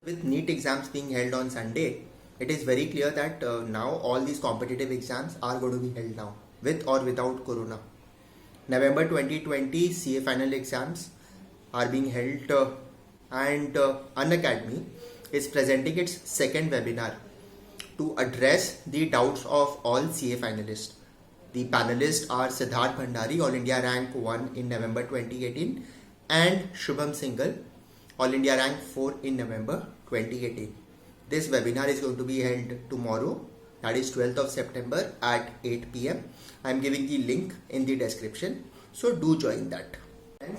With NEET exams being held on Sunday, it is very clear that now all these competitive exams are going to be held now, with or without Corona. November 2020 CA final exams are being held, and Unacademy is presenting its second webinar to address the doubts of all CA finalists. The panelists are Siddharth Bhandari, All India Rank 1 in November 2018, and Shubham Singhal, All India Rank 4 in November 2018. This webinar is going to be held tomorrow, that is 12th of September at 8 pm. I am giving the link in the description, so do join that.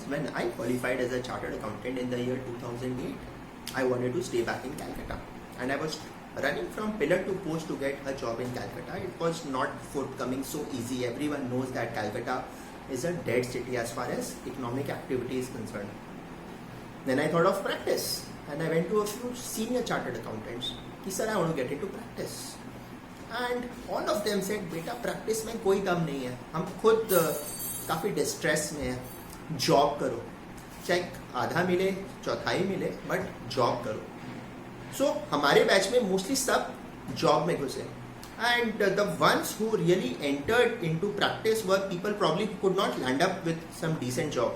When I qualified as a chartered accountant in the year 2008, I wanted to stay back in Calcutta, and I was running from pillar to post to get a job in Calcutta. It was not forthcoming so easy. Everyone knows that Calcutta is a dead city as far as economic activity is concerned. Then I thought of practice, and I went to a few senior chartered accountants. He said, I want to get into practice. And all of them said, बेटा practice में कोई दम नहीं है, हम खुद काफ़ी distress में हैं, जॉब करो, चाहे आधा मिले चौथाई मिले, बट जॉब करो. So हमारे बैच में मोस्टली सब जॉब में घुसे, and the ones who really entered into practice were people probably who could not land up with some decent job.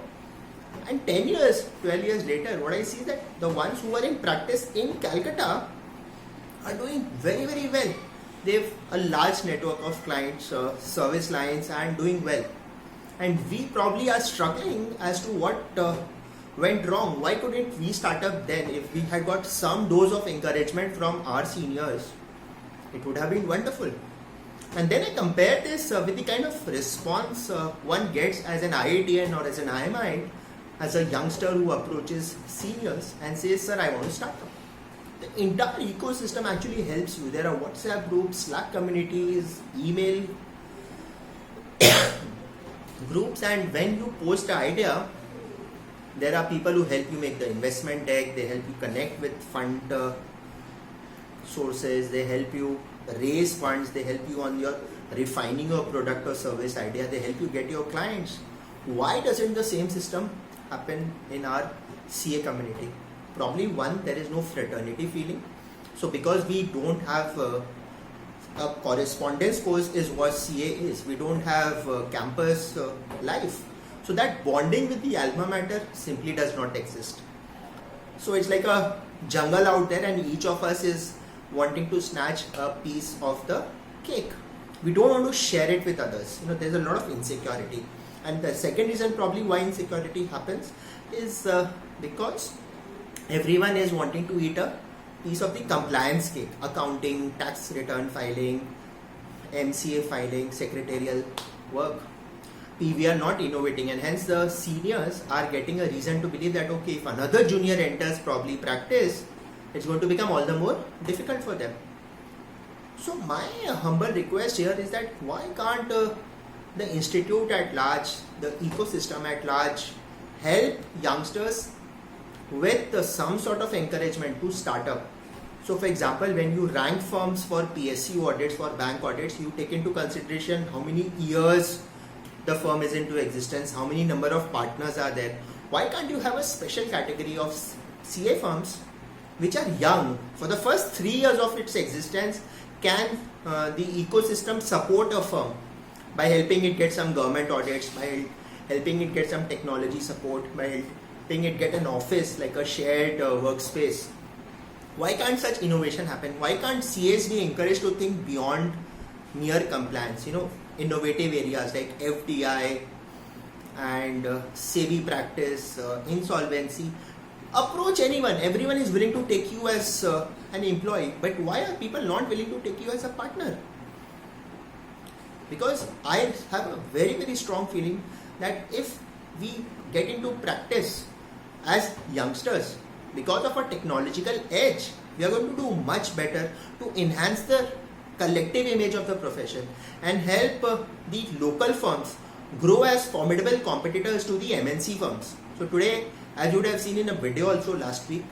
And 10 years, 12 years later, what I see is that the ones who were in practice in Calcutta are doing very, very well. They have a large network of clients, service lines, and doing well. And we probably are struggling as to what went wrong. Why couldn't we start up then? If we had got some dose of encouragement from our seniors, it would have been wonderful. And then I compare this with the kind of response one gets as an IITian or as an IMI, as a youngster who approaches seniors and says, sir, I want to start up. The entire ecosystem actually helps you. There are WhatsApp groups, Slack communities, email groups, and when you post an idea, there are people who help you make the investment deck, they help you connect with fund sources, they help you raise funds, they help you on your refining your product or service idea, they help you get your clients. Why doesn't the same system happen in our CA community? Probably one, there is no fraternity feeling. So because we don't have a correspondence course is what CA is. We don't have campus life. So that bonding with the alma mater simply does not exist. So it's like a jungle out there, and each of us is wanting to snatch a piece of the cake. We don't want to share it with others. There's a lot of insecurity. And the second reason probably why insecurity happens is because everyone is wanting to eat a piece of the compliance cake. Accounting, tax return filing, MCA filing, secretarial work. We are not innovating, and hence the seniors are getting a reason to believe that okay, if another junior enters probably practice, it's going to become all the more difficult for them. So my humble request here is that why can't the institute at large, the ecosystem at large, help youngsters with some sort of encouragement to start up? So for example, when you rank firms for PSU audits, for bank audits, you take into consideration how many years the firm is into existence, how many number of partners are there. Why can't you have a special category of CA firms which are young? For the first 3 years of its existence, can the ecosystem support a firm by helping it get some government audits, by helping it get some technology support, by helping it get an office like a shared workspace? Why can't such innovation happen? Why can't CAs be encouraged to think beyond mere compliance? Innovative areas like FDI and SEBI practice, insolvency. Approach anyone. Everyone is willing to take you as an employee. But why are people not willing to take you as a partner? Because I have a very, very strong feeling that if we get into practice as youngsters, because of our technological edge, we are going to do much better to enhance the collective image of the profession and help the local firms grow as formidable competitors to the MNC firms. So today, as you would have seen in a video also last week,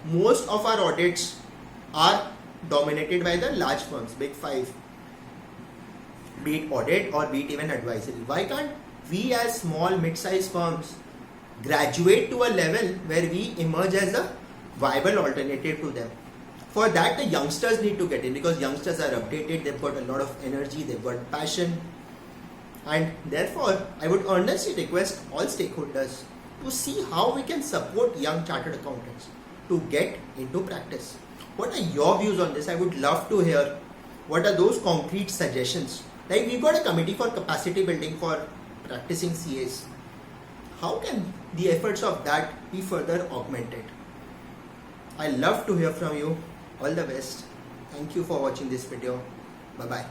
most of our audits are dominated by the large firms, big five, be it audit or be it even advisory. Why can't we as small mid-sized firms graduate to a level where we emerge as a viable alternative to them. For that, the youngsters need to get in, because youngsters are updated, they've got a lot of energy, they've got passion, and therefore I would earnestly request all stakeholders to see how we can support young chartered accountants to get into practice. What are your views on this? I would love to hear what are those concrete suggestions. Like, we've got a committee for capacity building for practicing CAs. How can the efforts of that be further augmented? I love to hear from you. All the best. Thank you for watching this video. Bye bye.